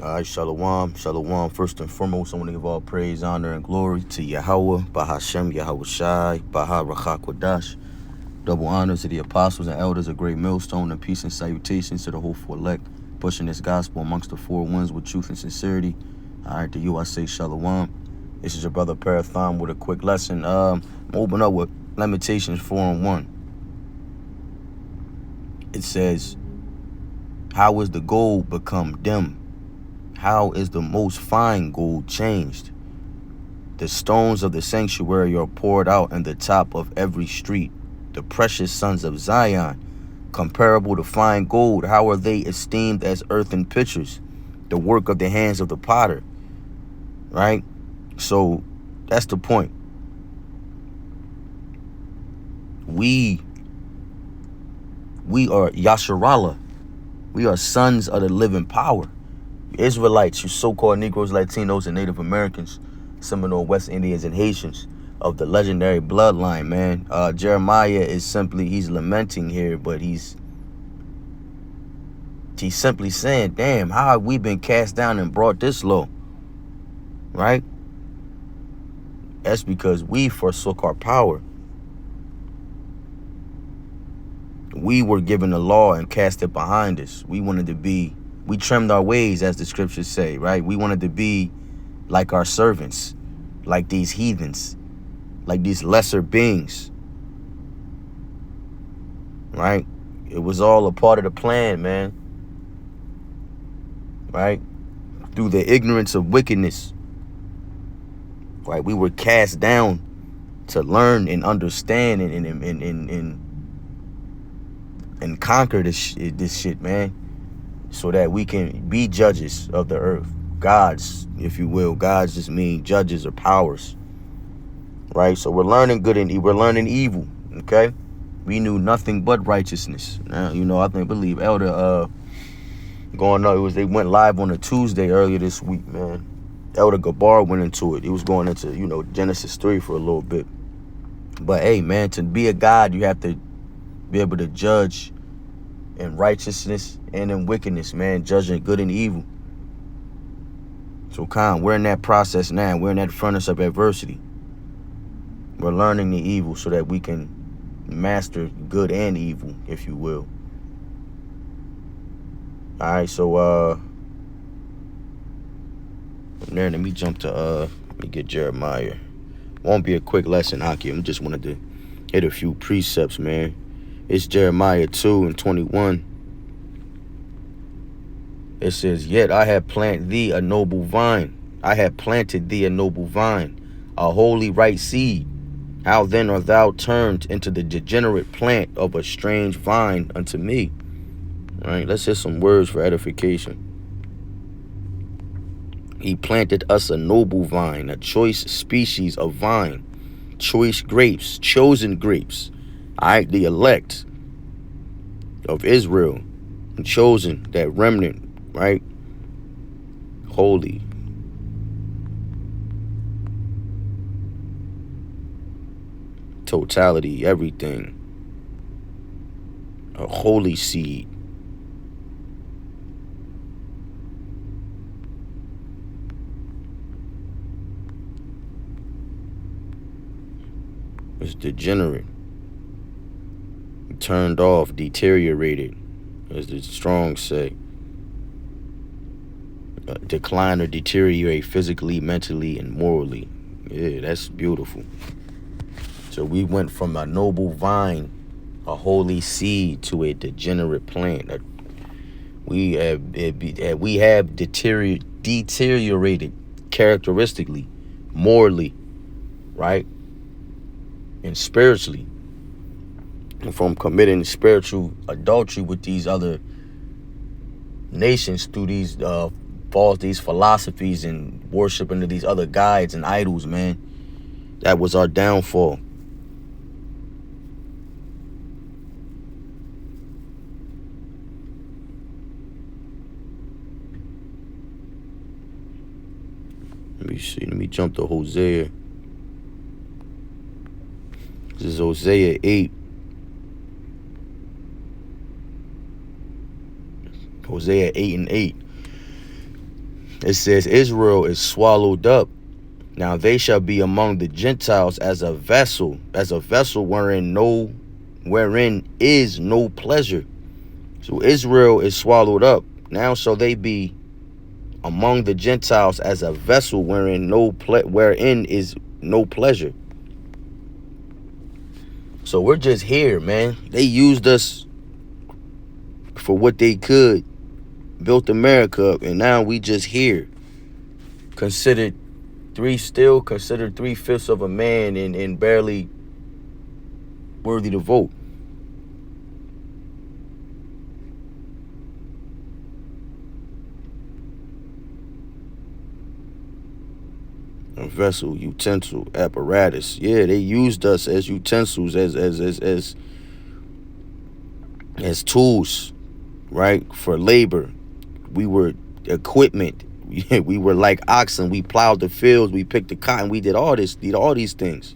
All right, shalom, shalom. First and foremost, I want to give all praise, honor, and glory to Yahweh, Bahashem, Yahweh Shai, Baha Rachak Wadash. Double honors to the apostles and elders, a great millstone, and peace and salutations to the hopeful elect, pushing this gospel amongst the four winds with truth and sincerity. All right, to you I say shalom. This is your brother Parathon with a quick lesson. I'm open up with Lamentations 4:1. It says, how is the gold become dim? How is the most fine gold changed? The stones of the sanctuary are poured out in the top of every street. The precious sons of Zion, comparable to fine gold, how are they esteemed as earthen pitchers, the work of the hands of the potter? Right? So that's the point. We are Yasharallah. We are sons of the living power. Israelites, you so-called Negroes, Latinos, and Native Americans, Seminole, West Indians, and Haitians of the legendary bloodline, man. Jeremiah is simply, he's lamenting here, but he's simply saying, damn, how have we been cast down and brought this low? Right? That's because we forsook our power. We were given the law and cast it behind us. We trimmed our ways, as the scriptures say, right? We wanted to be like our servants, like these heathens, like these lesser beings, right? It was all a part of the plan, man, right? Through the ignorance of wickedness, right? We were cast down to learn and understand and conquer this shit, man, so that we can be judges of the earth. Gods, if you will. Gods just mean judges or powers, right? So we're learning good and we're learning evil, okay? We knew nothing but righteousness. Now, I believe Elder going up, they went live on a Tuesday earlier this week, man. Elder Gabar went into it. He was going into, Genesis 3 for a little bit. But hey, man, to be a God, you have to be able to judge in righteousness and in wickedness, man, judging good and evil. So we're in that process now. We're in that furnace of adversity. We're learning the evil so that we can master good and evil, if you will. All right, so from there, let me jump to let me get Jeremiah. Won't be a quick lesson, Aki. I just wanted to hit a few precepts, man. It's Jeremiah 2:21. It says, yet I have planted thee a noble vine. I have planted thee a noble vine, a holy right seed. How then art thou turned into the degenerate plant of a strange vine unto me? All right, let's hear some words for edification. He planted us a noble vine, a choice species of vine, choice grapes, chosen grapes. All right, the elect of Israel, chosen, that remnant, right? Holy. Totality, everything. A holy seed. It's degenerate. Turned off, deteriorated, as the Strong's say. Decline or deteriorate physically, mentally, and morally. Yeah, that's beautiful. So we went from a noble vine, a holy seed, to a degenerate plant. We have deteriorated characteristically, morally, right, and spiritually, and from committing spiritual adultery with these other nations through these these philosophies and worshiping these other guides and idols, man. That was our downfall. Let me see. Let me jump to Hosea. This is Hosea 8. Hosea 8:8. It says Israel is swallowed up. Now they shall be among the Gentiles as a vessel wherein is no pleasure. So Israel is swallowed up. Now shall they be among the Gentiles as a vessel wherein is no pleasure. So we're just here, man. They used us for what they could, built America up, and now we just here. Considered 3/5 of a man and barely worthy to vote. A vessel, utensil, apparatus. Yeah, they used us as utensils, as tools, right? For labor. We were equipment. We were like oxen. We plowed the fields. We picked the cotton. We did all these things.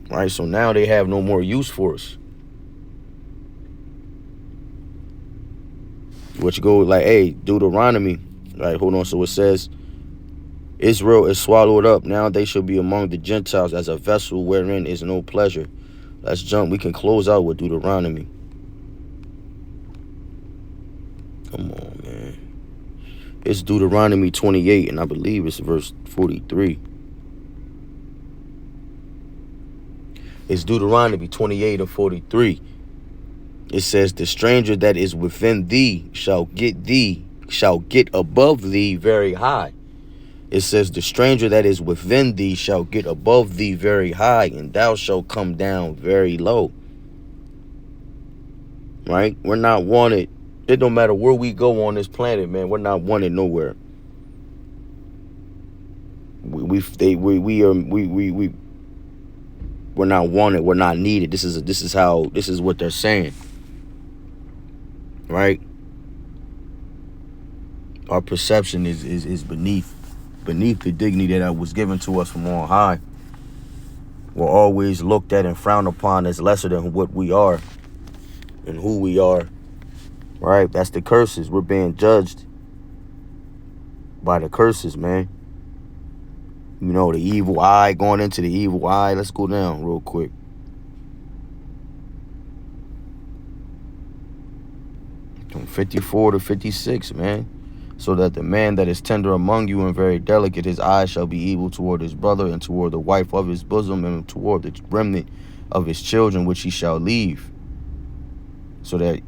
Right? So now they have no more use for us. What you go like, hey, Deuteronomy. Right, hold on. So it says, Israel is swallowed up. Now they shall be among the Gentiles as a vessel wherein is no pleasure. Let's jump. We can close out with Deuteronomy. Come on, man. It's Deuteronomy 28, and I believe it's verse 43. It's Deuteronomy 28 and 43. It says, the stranger that is within thee shall get above thee very high. It says, the stranger that is within thee shall get above thee very high, and thou shalt come down very low. Right? We're not wanted. It don't matter where we go on this planet, man. We're not wanted nowhere. We're not wanted. We're not needed. This is what they're saying. Right? Our perception is beneath the dignity that was given to us from on high. We're always looked at and frowned upon as lesser than what we are and who we are. Right? That's the curses. We're being judged by the curses, man. You know, the evil eye, going into the evil eye. Let's go down real quick. From 54 to 56, man. So that the man that is tender among you and very delicate, his eye shall be evil toward his brother and toward the wife of his bosom and toward the remnant of his children, which he shall leave. So that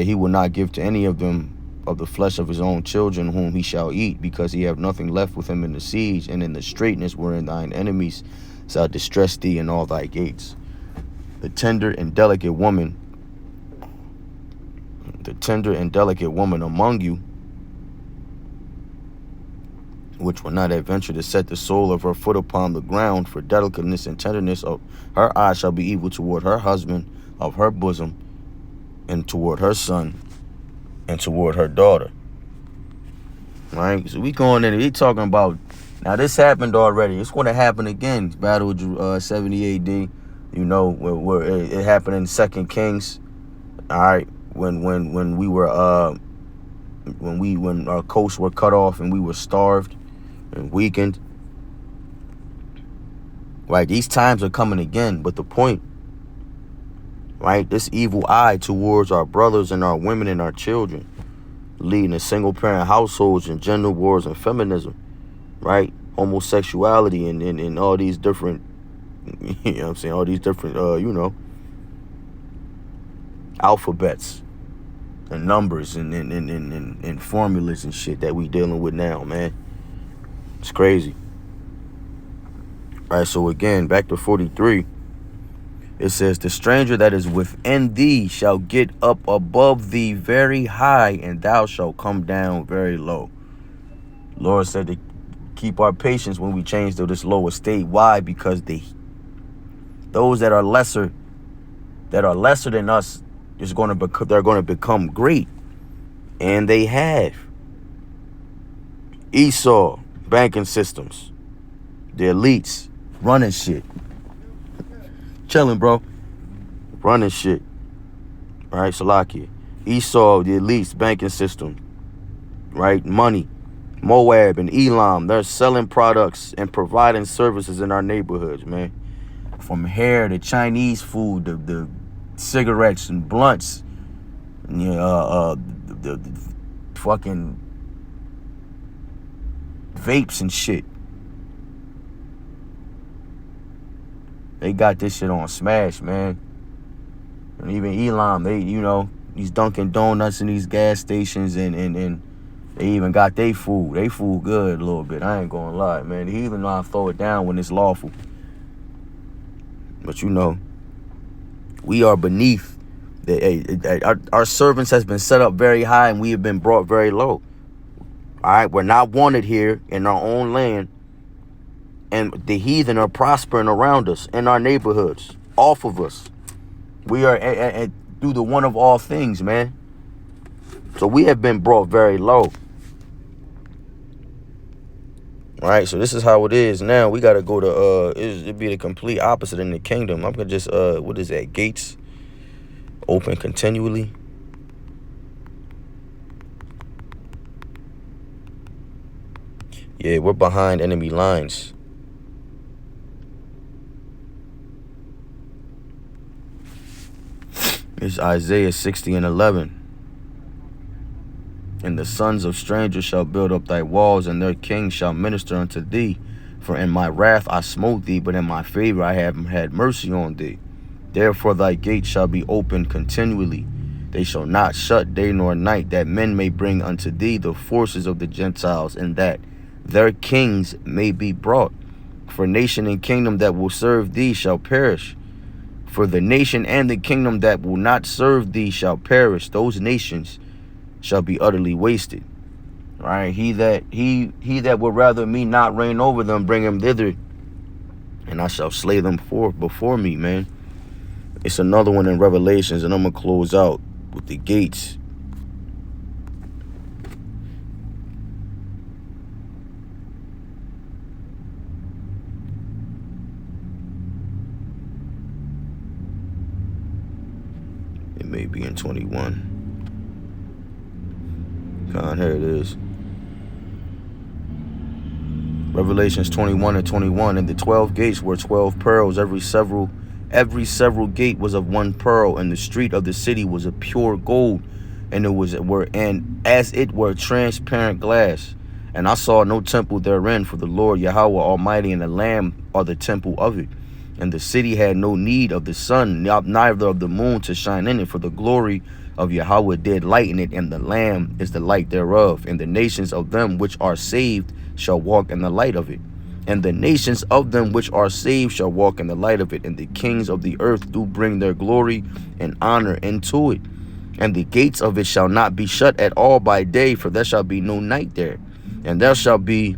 he will not give to any of them of the flesh of his own children whom he shall eat, because he have nothing left with him in the siege, and in the straitness wherein thine enemies shall distress thee in all thy gates. The tender and delicate woman among you, which will not adventure to set the sole of her foot upon the ground, for delicateness and tenderness of her eye shall be evil toward her husband of her bosom, and toward her son, and toward her daughter. Right? So we going in, we talking about, now this happened already. It's going to happen again. Battle of 70 AD. You know, where it happened in 2 Kings. All right, when our coasts were cut off and we were starved and weakened. Right, these times are coming again, but the point, right, this evil eye towards our brothers and our women and our children, leading to single parent households and gender wars and feminism, right, homosexuality and all these different, you know what I'm saying, all these different, alphabets and numbers and formulas and shit that we dealing with now, man. It's crazy. All right, so again, back to 43. It says, the stranger that is within thee shall get up above thee very high, and thou shalt come down very low. Lord said to keep our patience when we change to this lower state. Why? Because those that are lesser than us they're going to become great. And they have. Esau, banking systems, the elites, running shit. Chilling, bro. Running shit. All right, Salakia. Esau, the elites, banking system, right? Money. Moab and Elam, they're selling products and providing services in our neighborhoods, man. From hair to Chinese food, the cigarettes and blunts, the fucking vapes and shit. They got this shit on smash, man. And even Elam, they, these Dunkin' Donuts and these gas stations and they even got their food. They food good a little bit. I ain't gonna lie, man. They even know how to throw it down when it's lawful. But we are beneath. Our servants has been set up very high and we have been brought very low. All right, we're not wanted here in our own land. And the heathen are prospering around us in our neighborhoods, off of us. We are through the one of all things, man. So we have been brought very low. All right, so this is how it is now. We got to go to, it'd be the complete opposite in the kingdom. I'm going to just, what is that? Gates open continually. Yeah, we're behind enemy lines. It's Isaiah 60 and 11. And the sons of strangers shall build up thy walls, and their kings shall minister unto thee. For in my wrath I smote thee, but in my favor I have had mercy on thee. Therefore thy gates shall be opened continually. They shall not shut day nor night, that men may bring unto thee the forces of the Gentiles, and that their kings may be brought. For nation and kingdom that will serve thee shall perish. For the nation and the kingdom that will not serve thee shall perish. Those nations shall be utterly wasted. Right? He that would rather me not reign over them, bring him thither, and I shall slay them before me, man. It's another one in Revelations, and I'm gonna close out with the gates. It may be in 21. Here it is. Revelations 21 and 21. And the 12 gates were 12 pearls. Every several gate was of one pearl, and the street of the city was of pure gold, and as it were transparent glass. And I saw no temple therein, for the Lord Yahweh Almighty and the Lamb are the temple of it. And the city had no need of the sun, neither of the moon to shine in it, for the glory of Yahweh did lighten it, and the Lamb is the light thereof. And the nations of them which are saved shall walk in the light of it. And the nations of them which are saved shall walk in the light of it. And the kings of the earth do bring their glory and honor into it. And the gates of it shall not be shut at all by day, for there shall be no night there. And they shall bring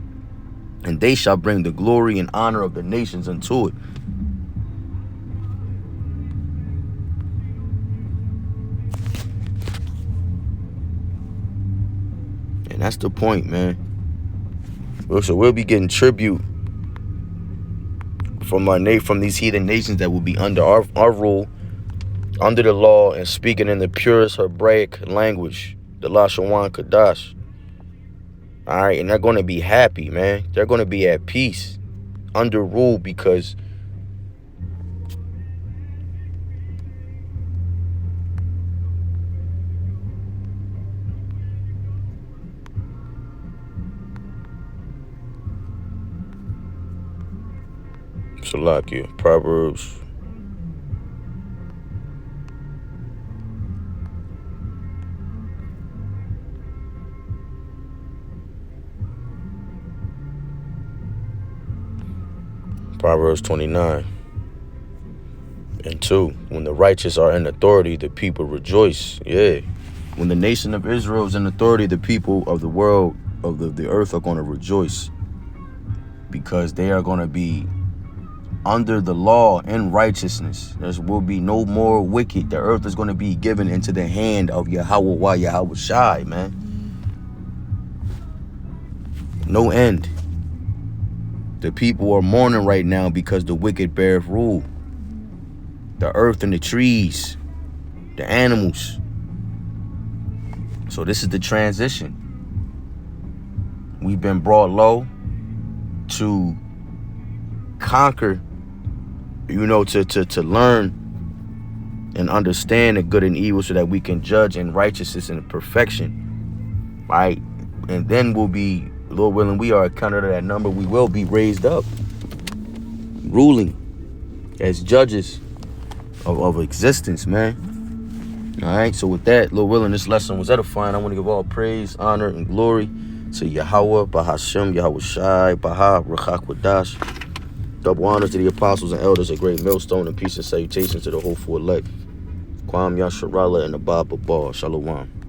the glory and honor of the nations unto it. And that's the point, man. So we'll be getting tribute from these heathen nations that will be under our rule, under the law, and speaking in the purest Hebraic language, the Lashawan Kadash. All right, and they're going to be happy, man. They're going to be at peace, under rule, because Salakia, Proverbs. Proverbs 29 and 2. When the righteous are in authority, the people rejoice. Yeah. When the nation of Israel is in authority, the people of the world, of the earth, are going to rejoice, because they are going to be under the law and righteousness. There will be no more wicked. The earth is going to be given into the hand of Yahweh Shai, man. No end. The people are mourning right now because the wicked beareth rule. The earth and the trees, the animals. So this is the transition. We've been brought low to conquer, to learn and understand the good and evil so that we can judge in righteousness and perfection, right? And then we'll be, Lord willing, we are counted that number. We will be raised up, ruling as judges of existence, man. All right, so with that, Lord willing, this lesson was edifying. I want to give all praise, honor, and glory to Yahweh, Bahashem, Yahweh Shai, Baha, Rachak Wadash. Double honors to the apostles and elders, a great millstone, and peace and salutations to the whole for life. Kwam Yasharala and the Baba Bar. Shalom.